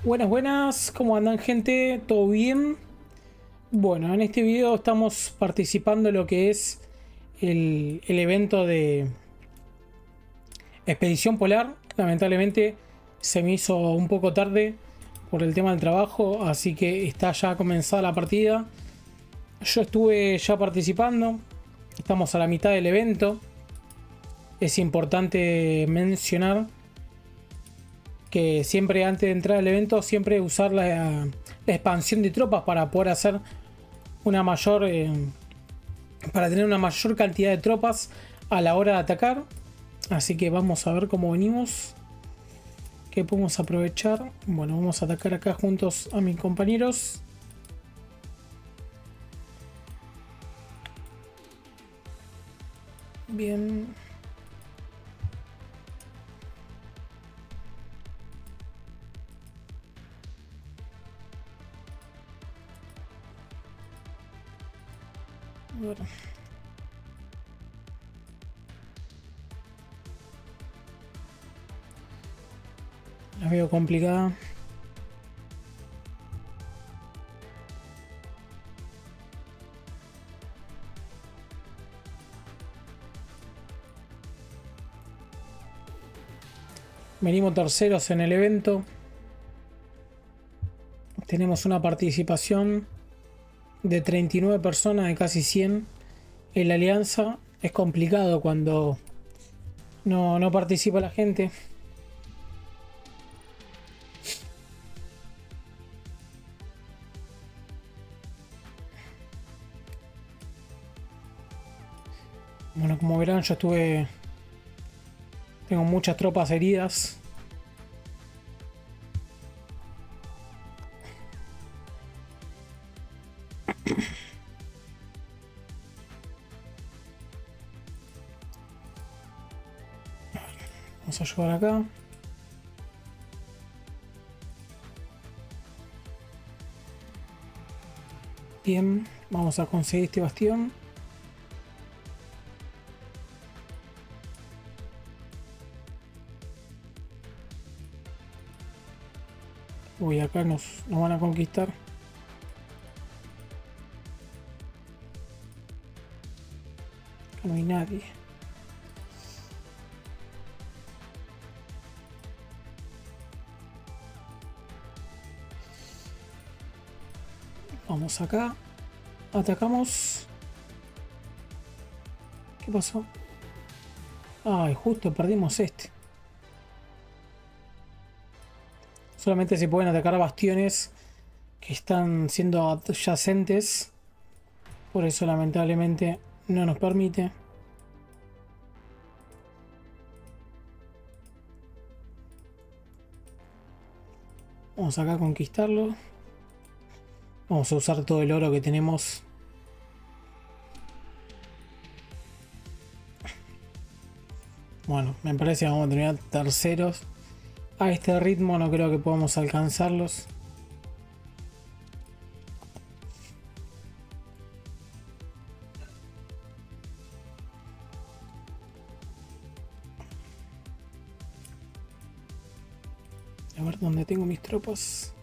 Buenas, buenas, ¿cómo andan gente? ¿Todo bien? Bueno, en este video estamos participando en lo que es el evento de Expedición Polar. Lamentablemente se me hizo un poco tarde por el tema del trabajo, así que está ya comenzada la partida. Yo estuve ya participando, estamos a la mitad del evento. Es importante mencionar que siempre antes de entrar al evento, siempre usar la expansión de tropas para poder hacer una mayor para tener una mayor cantidad de tropas a la hora de atacar. Así que vamos a ver cómo venimos, qué podemos aprovechar. Bueno, vamos a atacar acá juntos a mis compañeros. Bien. Bueno, la veo complicada. Venimos terceros en el evento. Tenemos una participación de 39 personas de casi 100 en la alianza. Es complicado cuando no participa la gente. Bueno, como verán, tengo muchas tropas heridas. Vamos a ayudar acá. Bien, vamos a conseguir este bastión. Uy, acá nos van a conquistar. Acá no hay nadie. Vamos acá. Atacamos. ¿Qué pasó? Ay, justo perdimos este. Solamente se pueden atacar bastiones que están siendo adyacentes. Por eso lamentablemente no nos permite. Vamos acá a conquistarlo. Vamos a usar todo el oro que tenemos. Bueno, me parece que vamos a terminar terceros. A este ritmo no creo que podamos alcanzarlos. A ver dónde tengo mis tropas.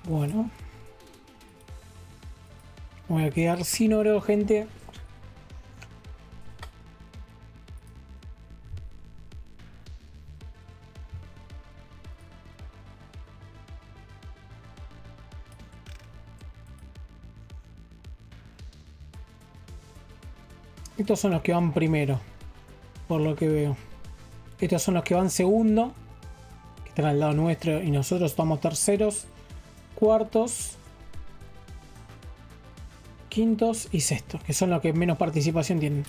Bueno. Voy a quedar sin oro, gente. Estos son los que van primero, por lo que veo. Estos son los que van segundo, que están al lado nuestro, y nosotros estamos terceros, cuartos, quintos y sextos, que son los que menos participación tienen.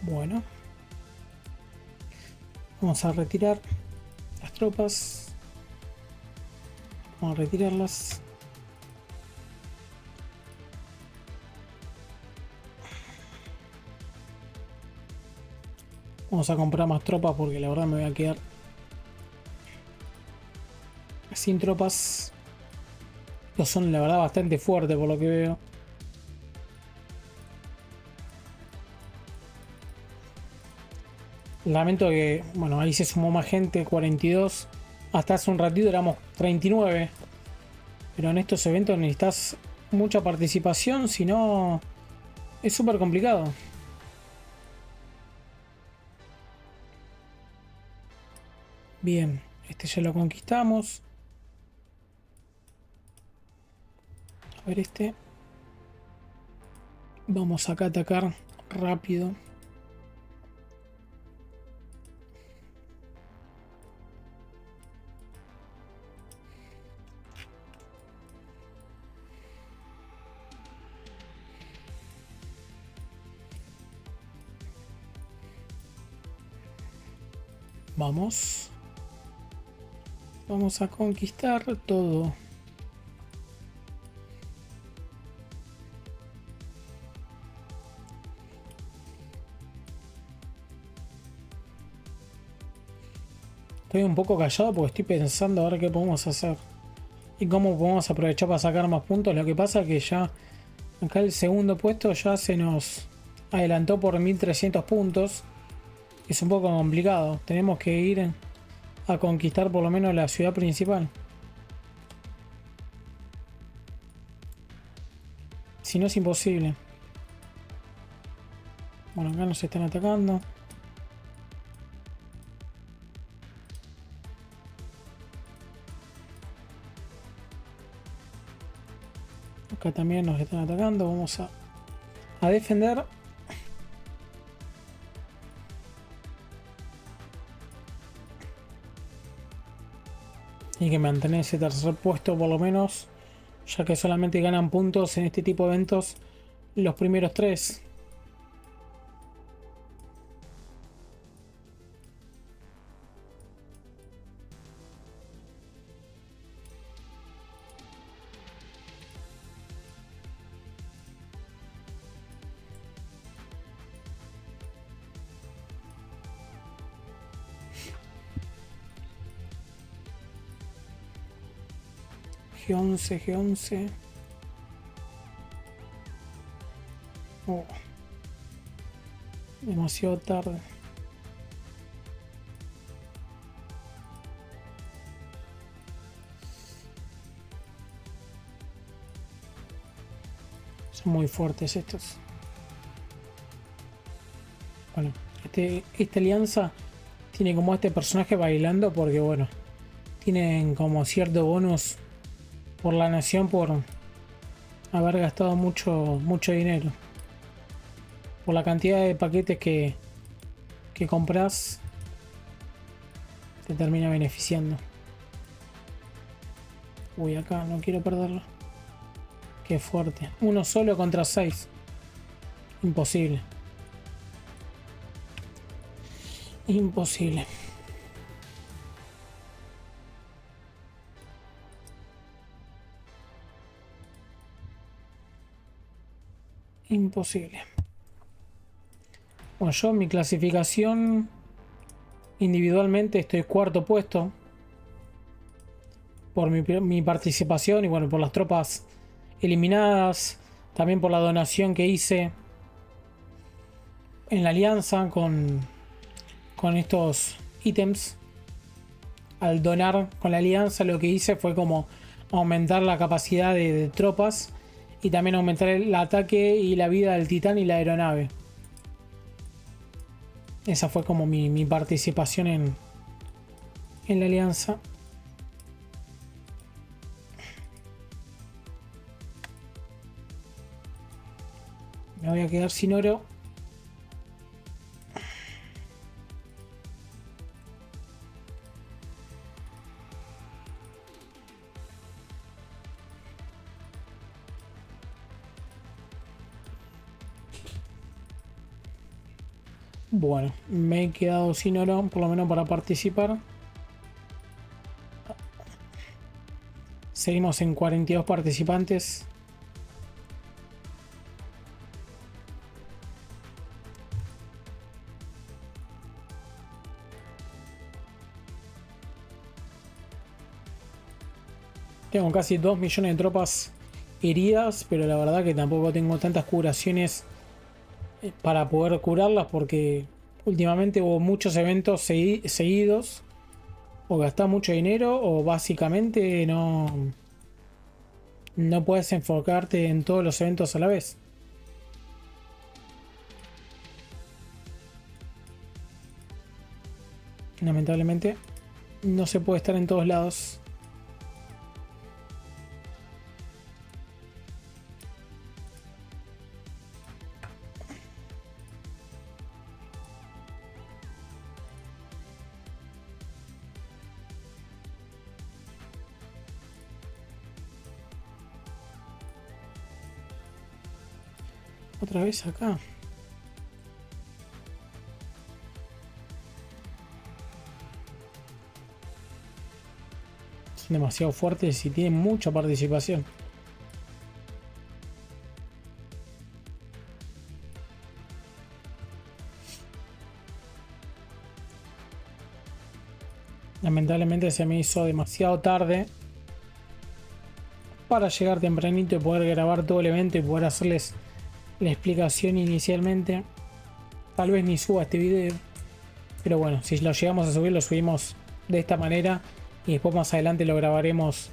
Bueno. Vamos a retirar las tropas. Vamos a retirarlas. Vamos a comprar más tropas porque la verdad me voy a quedar sin tropas. Estos son la verdad bastante fuertes por lo que veo. Lamento que, bueno, ahí se sumó más gente, 42. Hasta hace un ratito éramos 39. Pero en estos eventos necesitas mucha participación, si no es súper complicado. Bien, este ya lo conquistamos. A ver este. Vamos acá a atacar rápido. Vamos. Vamos a conquistar todo. Estoy un poco callado porque estoy pensando a ver qué podemos hacer. Y cómo podemos aprovechar para sacar más puntos. Lo que pasa es que ya acá el segundo puesto ya se nos adelantó por 1300 puntos. Es un poco complicado. Tenemos que ir a conquistar por lo menos la ciudad principal. Si no es imposible. Bueno, acá nos están atacando. Acá también nos están atacando. Vamos a defender. Y que mantener ese tercer puesto por lo menos. Ya que solamente ganan puntos en este tipo de eventos los primeros tres. G11, G11. Oh. Demasiado tarde. Son muy fuertes estos. Bueno, esta alianza tiene como este personaje bailando porque bueno, tienen como cierto bonus por la nación por haber gastado mucho dinero. Por la cantidad de paquetes que compras te termina beneficiando. Uy, acá no quiero perderlo. Qué fuerte. Uno solo contra 6. Imposible. Imposible. Imposible. Bueno, yo en mi clasificación individualmente estoy cuarto puesto. Por mi participación y bueno, por las tropas eliminadas. También por la donación que hice en la alianza con estos ítems. Al donar con la alianza lo que hice fue como aumentar la capacidad de tropas y también aumentar el ataque y la vida del titán y la aeronave. Esa fue como mi participación en la alianza. Me voy a quedar sin oro. Bueno, me he quedado sin oro, por lo menos para participar. Seguimos en 42 participantes. Tengo casi 2 millones de tropas heridas, pero la verdad que tampoco tengo tantas curaciones para poder curarlas porque últimamente hubo muchos eventos seguidos. O gastás mucho dinero o básicamente no puedes enfocarte en todos los eventos a la vez. Lamentablemente no se puede estar en todos lados. Otra vez acá. Son demasiado fuertes y tienen mucha participación. Lamentablemente se me hizo demasiado tarde para llegar tempranito y poder grabar todo el evento y poder hacerles la explicación inicialmente. Tal vez ni suba este video, pero bueno, si lo llegamos a subir, lo subimos de esta manera y después más adelante lo grabaremos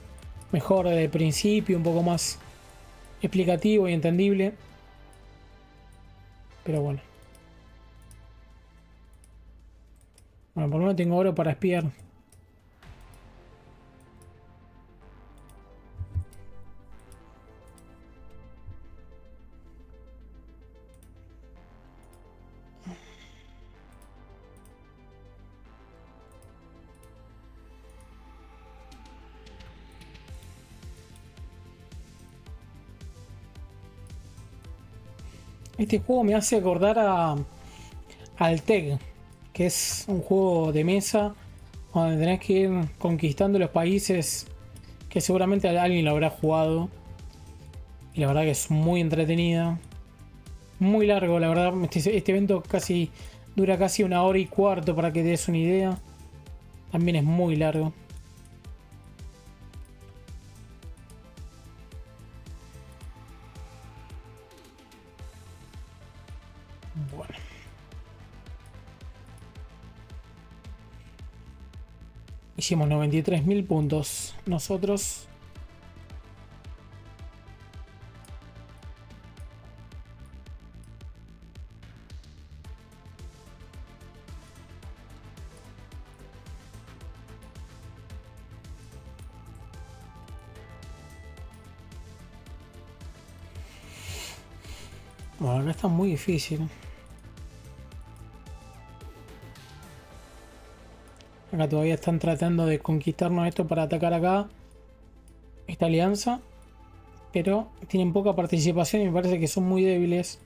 mejor desde el principio, un poco más explicativo y entendible. Pero bueno, por lo menos tengo oro para espiar. Este juego me hace acordar al TEG, que es un juego de mesa donde tenés que ir conquistando los países, que seguramente alguien lo habrá jugado. Y la verdad que es muy entretenida. Muy largo, la verdad. Este evento dura casi 1 hora y cuarto, para que te des una idea. También es muy largo. Bueno. Hicimos 93.000 puntos nosotros. Bueno, acá está muy difícil. Acá todavía están tratando de conquistarnos esto para atacar acá esta alianza, pero tienen poca participación y me parece que son muy débiles.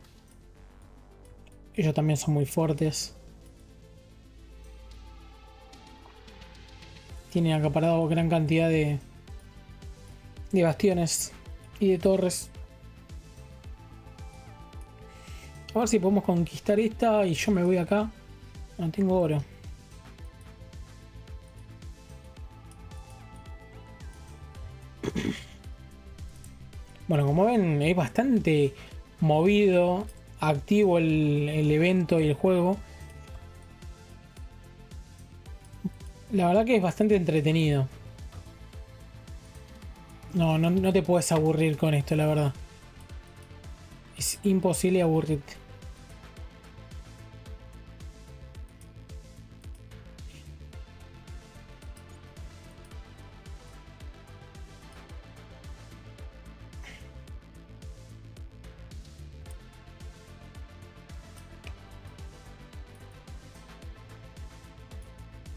Ellos también son muy fuertes. Tienen acaparado gran cantidad de bastiones y de torres. A ver si podemos conquistar esta y yo me voy acá. No tengo oro. Bueno, como ven, es bastante movido, activo el evento y el juego. La verdad que es bastante entretenido. No te puedes aburrir con esto, la verdad. Es imposible aburrirte.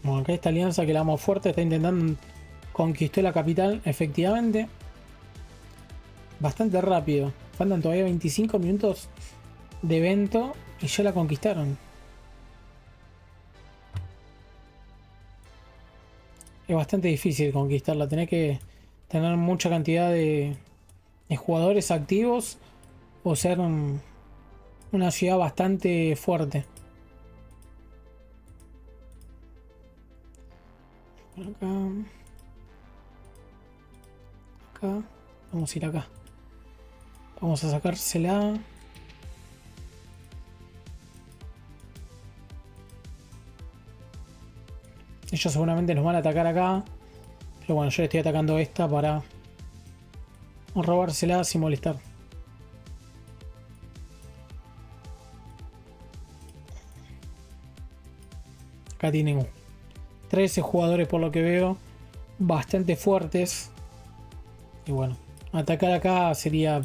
Bueno, acá esta alianza que la vamos fuerte está intentando conquistar la capital, efectivamente. Bastante rápido. Faltan todavía 25 minutos de evento y ya la conquistaron. es bastante difícil conquistarla. Tenés que tener mucha cantidad de jugadores activos o ser una ciudad bastante fuerte. Por acá. Acá. Vamos a ir acá. Vamos a sacársela. Ellos seguramente nos van a atacar acá. Pero bueno, yo le estoy atacando esta para robársela sin molestar. Acá tienen 13 jugadores por lo que veo. Bastante fuertes. Y bueno, atacar acá sería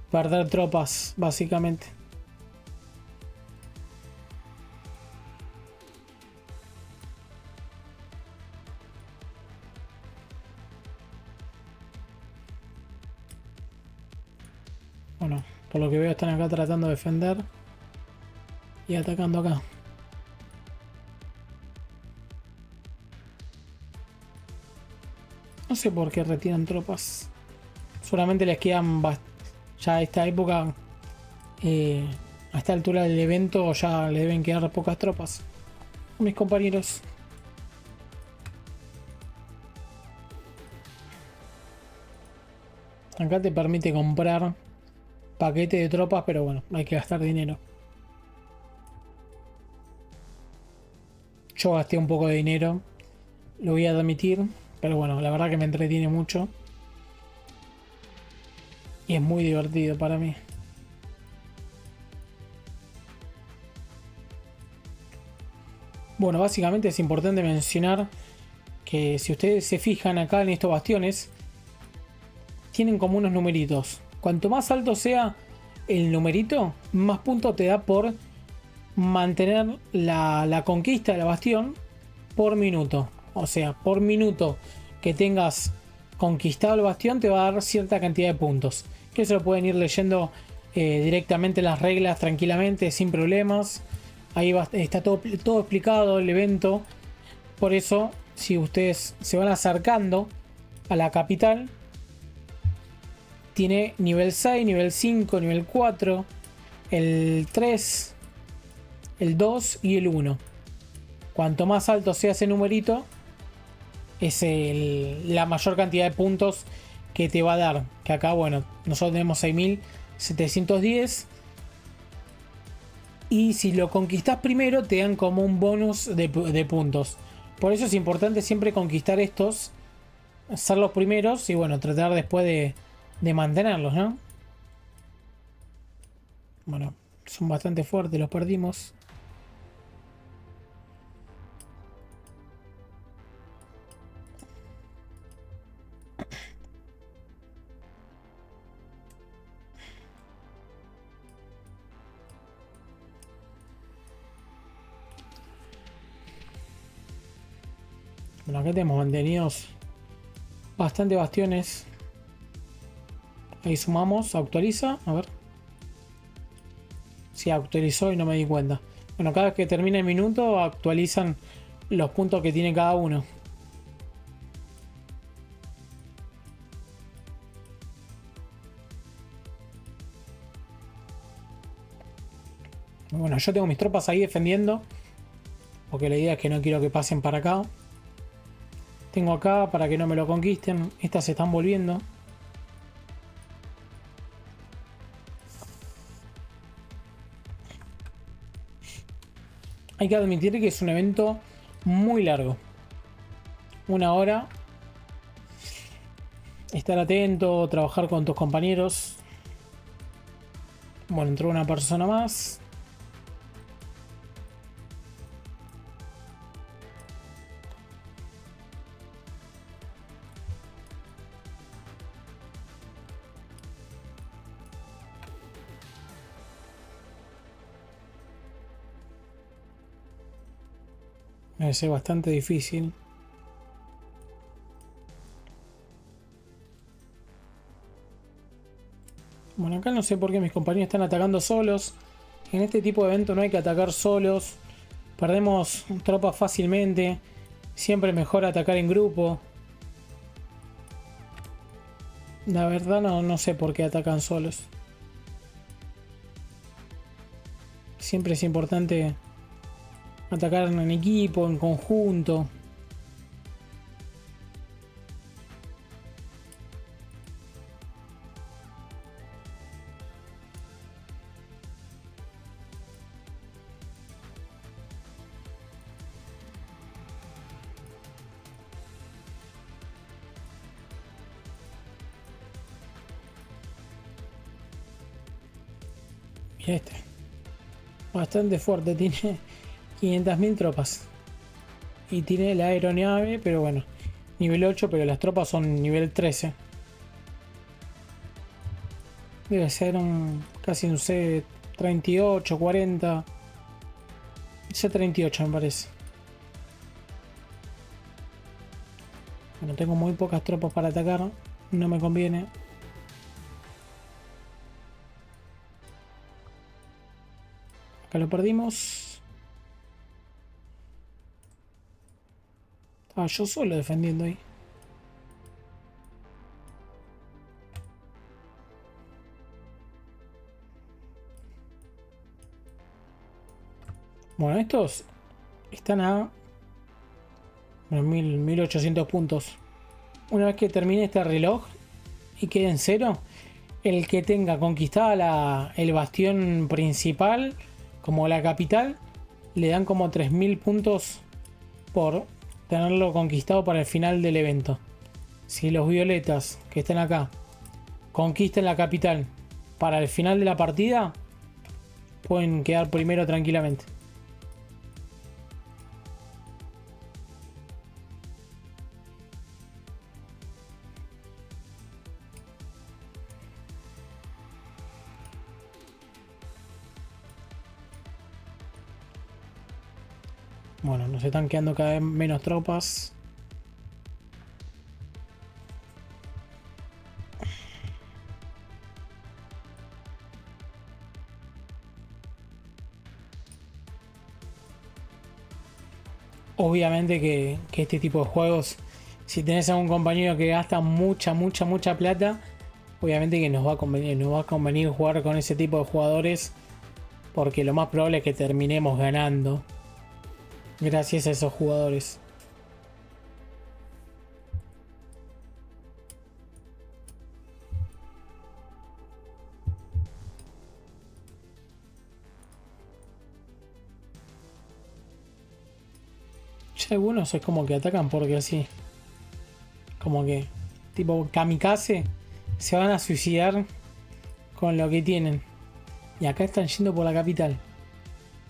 perder tropas, básicamente. Bueno, por lo que veo están acá tratando de defender. Y atacando acá. No sé por qué retiran tropas. Seguramente les quedan ya a esta época, a esta altura del evento, ya le deben quedar pocas tropas a mis compañeros. Acá te permite comprar paquete de tropas, pero bueno, hay que gastar dinero. Yo gasté un poco de dinero, lo voy a admitir, pero bueno, la verdad que me entretiene mucho. Y es muy divertido para mí. Bueno, básicamente es importante mencionar que si ustedes se fijan acá en estos bastiones, tienen como unos numeritos. Cuanto más alto sea el numerito, más puntos te da por mantener la conquista del bastión por minuto. O sea, por minuto que tengas conquistado el bastión te va a dar cierta cantidad de puntos. Que se lo pueden ir leyendo directamente las reglas tranquilamente, sin problemas. Ahí está todo explicado el evento. Por eso, si ustedes se van acercando a la capital, tiene nivel 6, nivel 5, nivel 4, el 3, el 2 y el 1. Cuanto más alto sea ese numerito, es la mayor cantidad de puntos que te va a dar. Que acá, bueno, nosotros tenemos 6710. Y si lo conquistas primero, te dan como un bonus de puntos. Por eso es importante siempre conquistar estos, ser los primeros y bueno, tratar después de mantenerlos, ¿no? Bueno, son bastante fuertes, los perdimos. Bueno, acá tenemos mantenidos bastante bastiones. Ahí sumamos, actualiza, a ver. Sí, actualizó y no me di cuenta. Bueno, cada vez que termina el minuto actualizan los puntos que tiene cada uno. Bueno, yo tengo mis tropas ahí defendiendo, porque la idea es que no quiero que pasen para acá. Tengo acá para que no me lo conquisten. Estas se están volviendo. Hay que admitir que es un evento muy largo. 1 hora. Estar atento, trabajar con tus compañeros. Bueno, entró una persona más. Debe ser bastante difícil. Bueno, acá no sé por qué mis compañeros están atacando solos. En este tipo de evento no hay que atacar solos. Perdemos tropas fácilmente. Siempre mejor atacar en grupo. La verdad no sé por qué atacan solos. Siempre es importante atacar en equipo, en conjunto. Mira este. Bastante fuerte, tiene 500.000 tropas. Y tiene la aeronave, pero bueno, nivel 8, pero las tropas son nivel 13. Debe ser casi un C-38, 40. C-38 me parece. Bueno, tengo muy pocas tropas para atacar. No me conviene. Acá lo perdimos. Estaba yo solo defendiendo ahí. Bueno, estos están a 1800 puntos. Una vez que termine este reloj y quede en cero, el que tenga conquistada el bastión principal, como la capital, le dan como 3000 puntos por tenerlo conquistado para el final del evento. Si los violetas que estén acá conquisten la capital para el final de la partida, pueden quedar primero tranquilamente. Bueno, nos están quedando cada vez menos tropas. Obviamente que este tipo de juegos, si tenés a un compañero que gasta mucha plata, obviamente que nos va a convenir jugar con ese tipo de jugadores, porque lo más probable es que terminemos ganando gracias a esos jugadores. Ya algunos es como que atacan porque así, como que tipo kamikaze, se van a suicidar con lo que tienen. Y acá están yendo por la capital.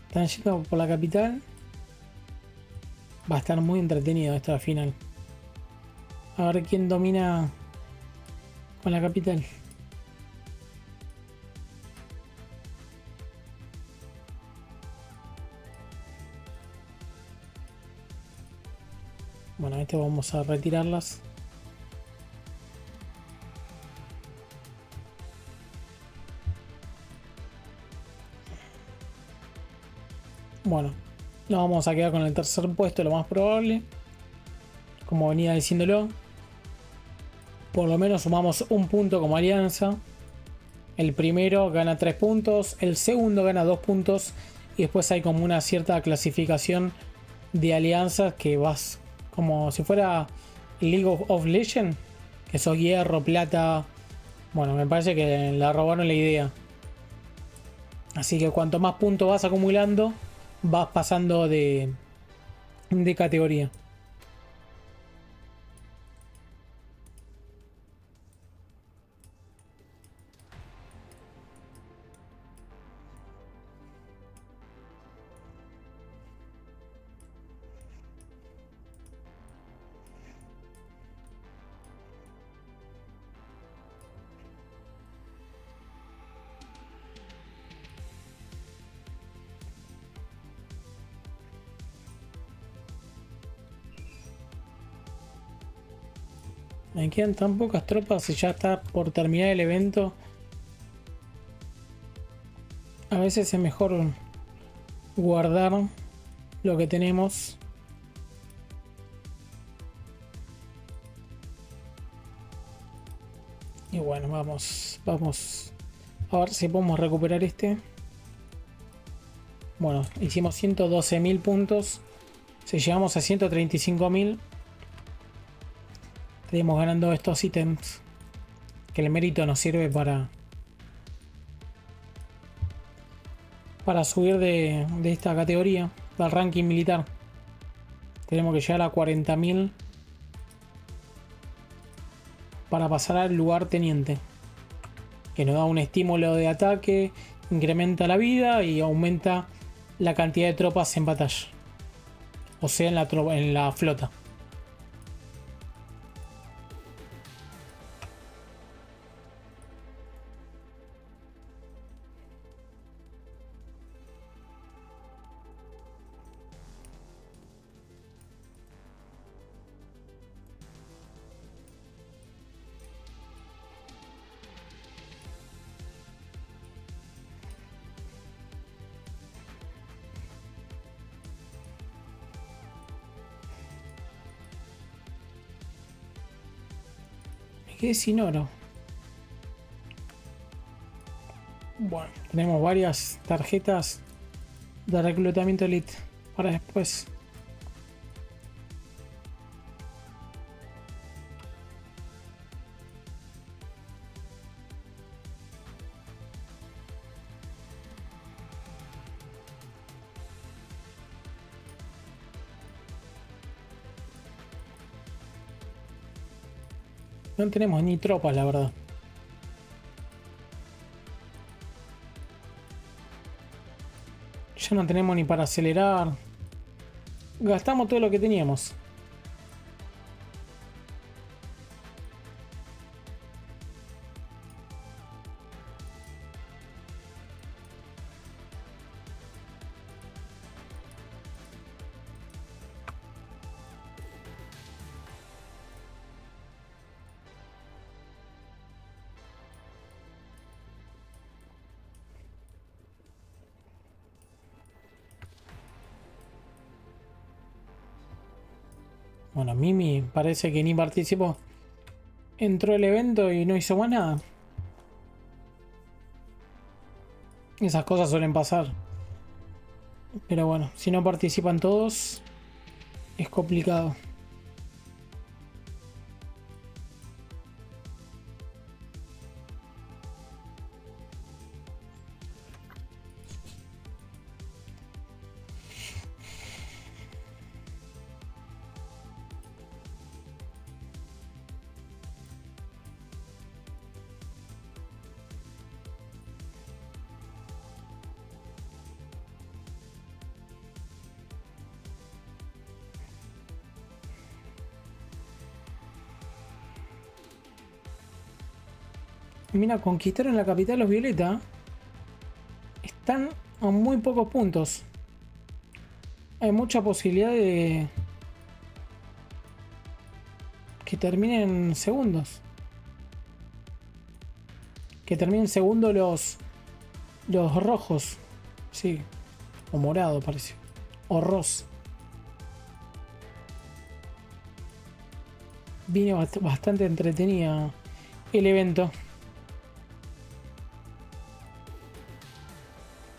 Están yendo por la capital. Va a estar muy entretenido esta final. A ver quién domina con la capital. Bueno, vamos a retirarlas. Bueno, nos vamos a quedar con el tercer puesto, lo más probable. Como venía diciéndolo. Por lo menos sumamos un punto como alianza. El primero gana 3 puntos. El segundo gana 2 puntos. Y después hay como una cierta clasificación de alianzas que vas como si fuera League of Legends. Que sos hierro, plata. Bueno, me parece que la robaron la idea. Así que cuanto más puntos vas acumulando, vas pasando de categoría. Me quedan tan pocas tropas y ya está por terminar el evento. A veces es mejor guardar lo que tenemos. Y bueno, vamos a ver si podemos recuperar este. Bueno, hicimos 112.000 puntos. Si llegamos a 135.000, estaríamos ganando estos ítems. Que el mérito nos sirve para subir de esta categoría, del ranking militar. Tenemos que llegar a 40.000 para pasar al lugar teniente, que nos da un estímulo de ataque, incrementa la vida y aumenta la cantidad de tropas en batalla, o sea, en la flota. Me quedé sin oro. Bueno, tenemos varias tarjetas de reclutamiento elite para después. No tenemos ni tropas, la verdad. Ya no tenemos ni para acelerar. Gastamos todo lo que teníamos. Bueno, Mimi parece que ni participó. Entró el evento y no hizo más nada. Esas cosas suelen pasar. Pero bueno, si no participan todos, es complicado. Mira, conquistaron la capital los Violeta. Están a muy pocos puntos. Hay mucha posibilidad de que terminen segundos. Que terminen segundo los rojos. Sí. O morado parece. O rosa. Vino bastante entretenida el evento.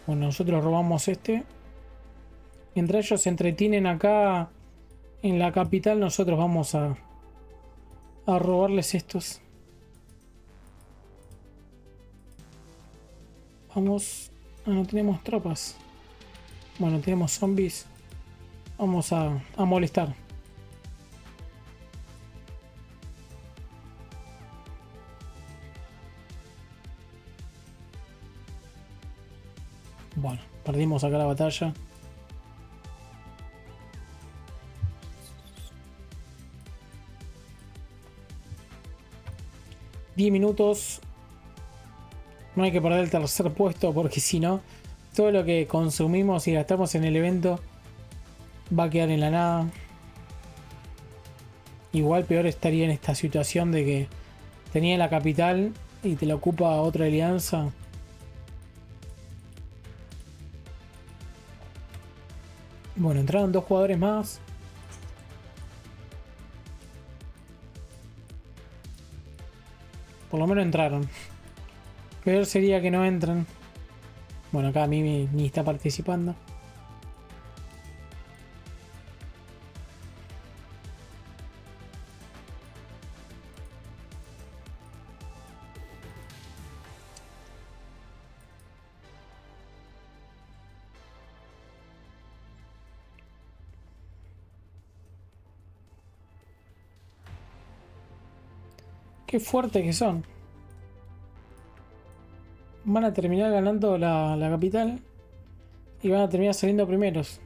Bueno, nosotros robamos este. Mientras ellos se entretienen acá en la capital, nosotros vamos a robarles estos. Vamos. Ah, no tenemos tropas. Bueno, tenemos zombies. Vamos a molestar. Bueno, perdimos acá la batalla. $10 minutos. No hay que perder el tercer puesto porque si no, todo lo que consumimos y gastamos en el evento va a quedar en la nada. Igual peor estaría en esta situación de que tenía la capital y te la ocupa otra alianza. Bueno, entraron 2 jugadores más. Por lo menos entraron. Peor sería que no entren. Bueno, acá a mí ni está participando. Qué fuertes que son. Van a terminar ganando la capital. Y van a terminar saliendo primeros.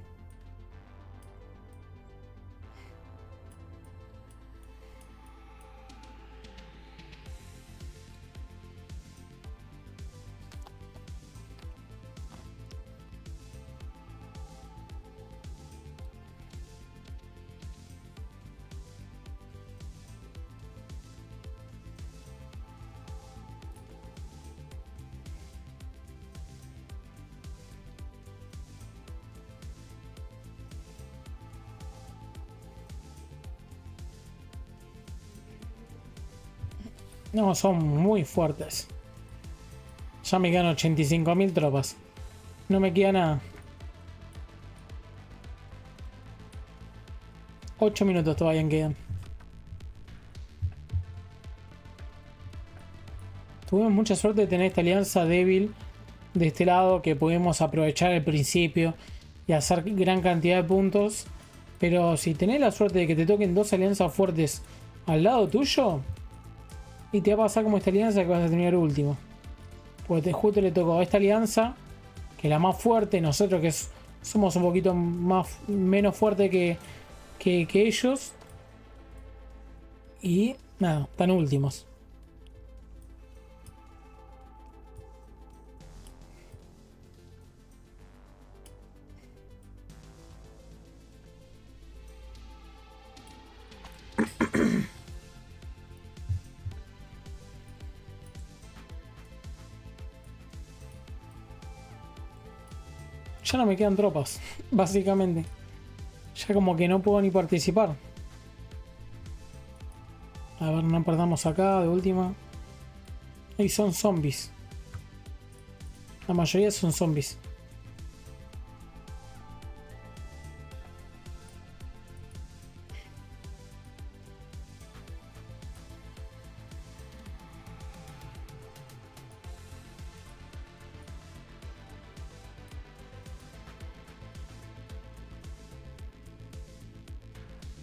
No, son muy fuertes. Ya me quedan 85.000 tropas. No me queda nada. 8 minutos todavía quedan. Tuvimos mucha suerte de tener esta alianza débil de este lado que pudimos aprovechar al principio y hacer gran cantidad de puntos. Pero si tenés la suerte de que te toquen dos alianzas fuertes al lado tuyo, y te va a pasar como esta alianza que vas a terminar último. Porque justo le tocó a esta alianza, que es la más fuerte, nosotros que somos un poquito menos fuerte que ellos. Y nada, están últimos. Ya no me quedan tropas, básicamente. Ya como que no puedo ni participar. A ver, no perdamos acá de última. Y son zombies. La mayoría son zombies.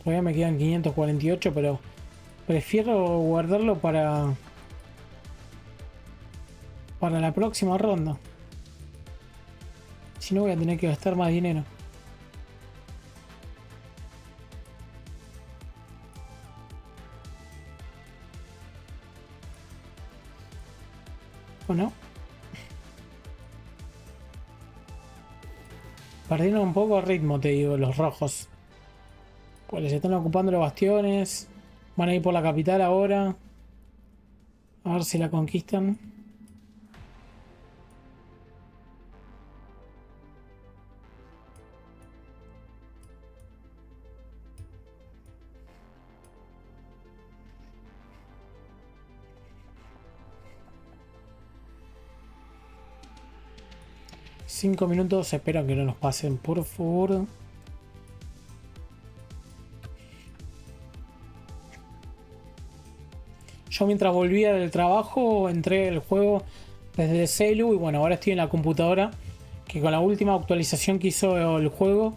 Todavía me quedan 548, pero prefiero guardarlo para la próxima ronda. Si no voy a tener que gastar más dinero. ¿O no? Perdieron un poco el ritmo, te digo, los rojos. Pues les están ocupando los bastiones. Van a ir por la capital ahora. A ver si la conquistan. Cinco minutos, espero que no nos pasen, por favor. Yo mientras volvía del trabajo entré el juego desde el celu y bueno, ahora estoy en la computadora, que con la última actualización que hizo el juego,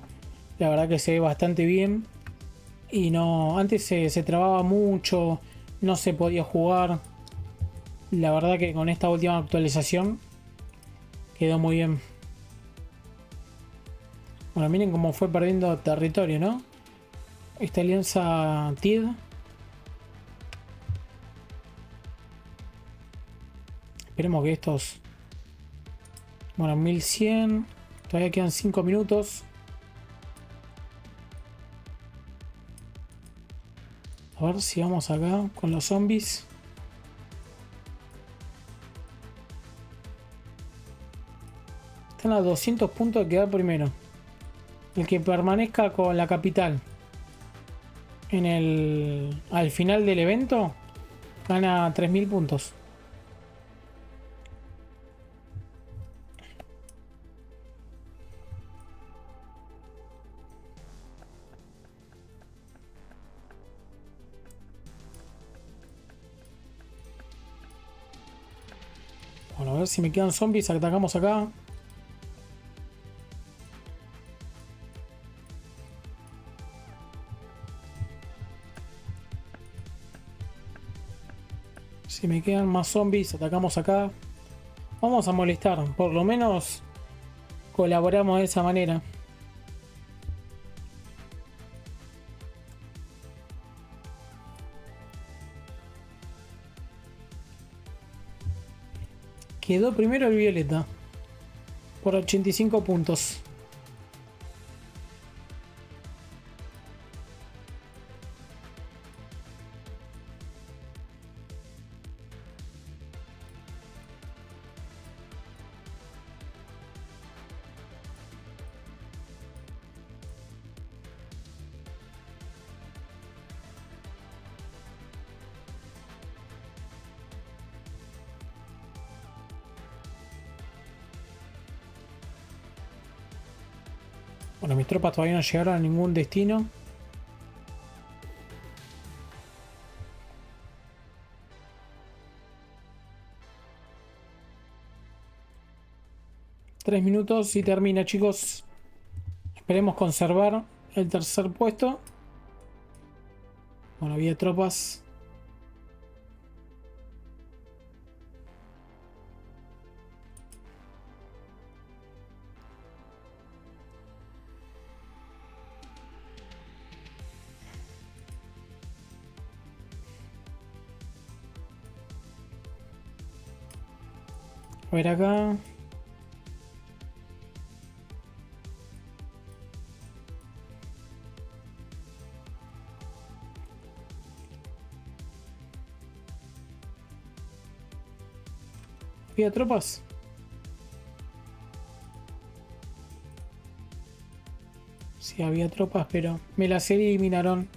la verdad que se ve bastante bien. Y no, antes se trababa mucho, no se podía jugar. La verdad que con esta última actualización quedó muy bien. Bueno, miren cómo fue perdiendo territorio, ¿no? Esta alianza TID. Esperemos que estos... Bueno, 1100. Todavía quedan 5 minutos. A ver si vamos acá con los zombies. Están a 200 puntos de quedar primero. El que permanezca con la capital al final del evento Gana 3000 puntos. Bueno, a ver si me quedan zombies. Atacamos acá. Si me quedan más zombies, atacamos acá. Vamos a molestar. Por lo menos colaboramos de esa manera. Quedó primero el Violeta. Por 85 puntos. Bueno, mis tropas todavía no llegaron a ningún destino. Tres minutos y termina, chicos. Esperemos conservar el tercer puesto. Bueno, había tropas. A ver acá. ¿Había tropas? Sí, había tropas, pero me las eliminaron.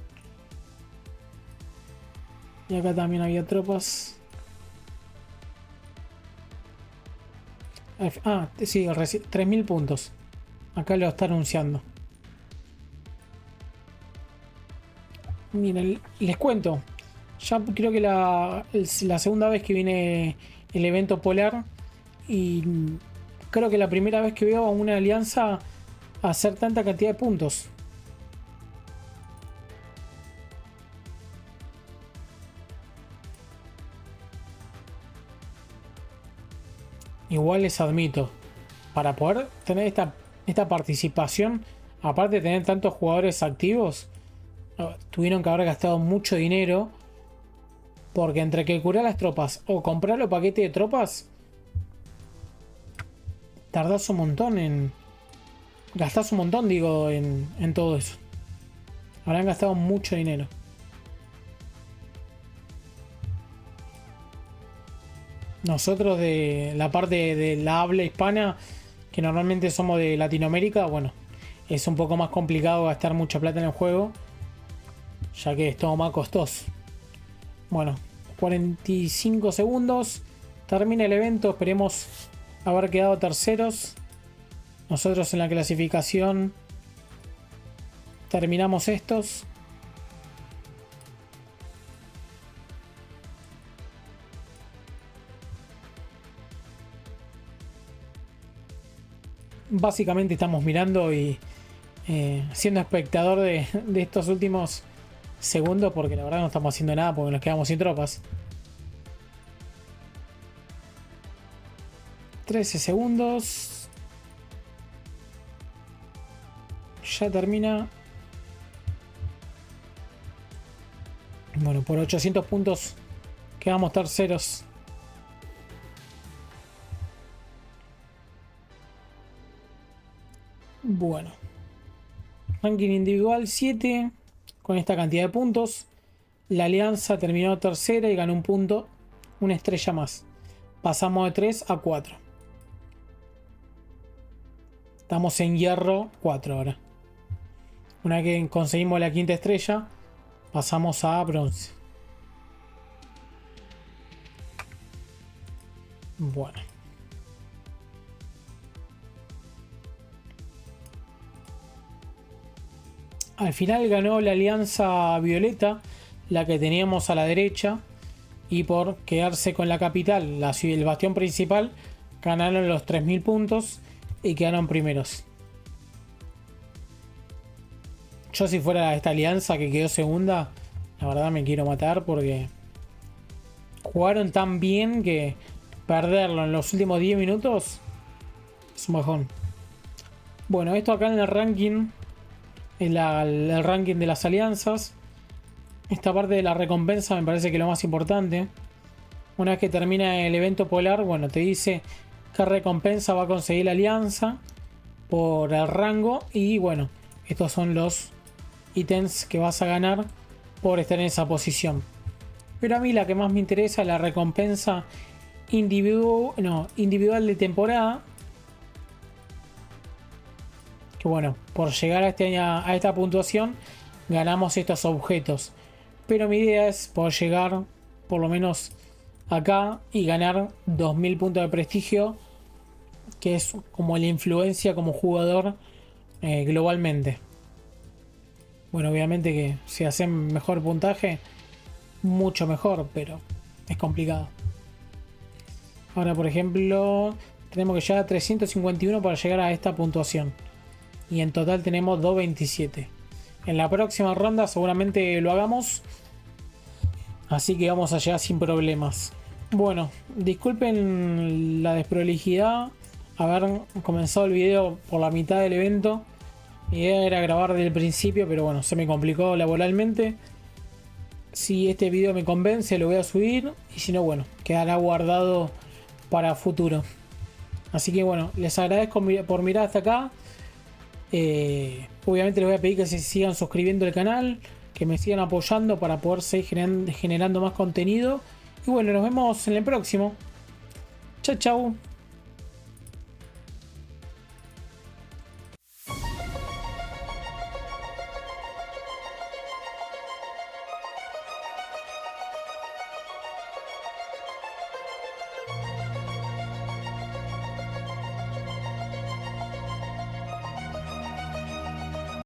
Y acá también había tropas. Ah, sí, 3000 puntos. Acá lo está anunciando. Miren, les cuento. Ya creo que la segunda vez que viene el evento polar. Y creo que la primera vez que veo a una alianza hacer tanta cantidad de puntos. Igual les admito, para poder tener esta participación, aparte de tener tantos jugadores activos, tuvieron que haber gastado mucho dinero. Porque entre que curar las tropas o comprar los paquetes de tropas, tardás un montón en... Gastás un montón, digo, en todo eso. Habrán gastado mucho dinero. Nosotros de la parte de la habla hispana, que normalmente somos de Latinoamérica, bueno, es un poco más complicado gastar mucha plata en el juego, ya que es todo más costoso. Bueno, 45 segundos. Termina el evento. Esperemos haber quedado terceros. Nosotros en la clasificación terminamos estos. Básicamente estamos mirando y siendo espectador de estos últimos segundos, porque la verdad no estamos haciendo nada porque nos quedamos sin tropas. 13 segundos. Ya termina. Bueno, por 800 puntos quedamos terceros. Bueno. Ranking individual 7. Con esta cantidad de puntos. La alianza terminó tercera y ganó un punto. Una estrella más. Pasamos de 3 a 4. Estamos en hierro 4 ahora. Una vez que conseguimos la quinta estrella, pasamos a bronce. Bueno. Al final ganó la Alianza Violeta, la que teníamos a la derecha. Y por quedarse con la capital, el bastión principal, ganaron los 3000 puntos y quedaron primeros. Yo si fuera esta alianza que quedó segunda, la verdad me quiero matar porque jugaron tan bien que perderlo en los últimos 10 minutos es un bajón. Bueno, esto acá en el ranking, el ranking de las alianzas. Esta parte de la recompensa me parece que es lo más importante. Una vez que termina el evento polar, bueno, te dice qué recompensa va a conseguir la alianza por el rango. Y bueno, estos son los ítems que vas a ganar por estar en esa posición. Pero a mí la que más me interesa es la recompensa individual de temporada. Que bueno, por llegar a esta puntuación ganamos estos objetos. Pero mi idea es poder llegar por lo menos acá y ganar 2000 puntos de prestigio, que es como la influencia como jugador globalmente. Bueno, obviamente que si hacen mejor puntaje, mucho mejor, pero es complicado. Ahora, por ejemplo, tenemos que llegar a 351 para llegar a esta puntuación. Y en total tenemos 227. En la próxima ronda seguramente lo hagamos. Así que vamos a llegar sin problemas. Bueno, disculpen la desprolijidad. Haber comenzado el video por la mitad del evento. Mi idea era grabar desde el principio, pero bueno, se me complicó laboralmente. Si este video me convence, lo voy a subir. Y si no, bueno, quedará guardado para futuro. Así que bueno, les agradezco por mirar hasta acá. Obviamente les voy a pedir que se sigan suscribiendo al canal, que me sigan apoyando para poder seguir generando más contenido. Y bueno, nos vemos en el próximo. Chau, chau.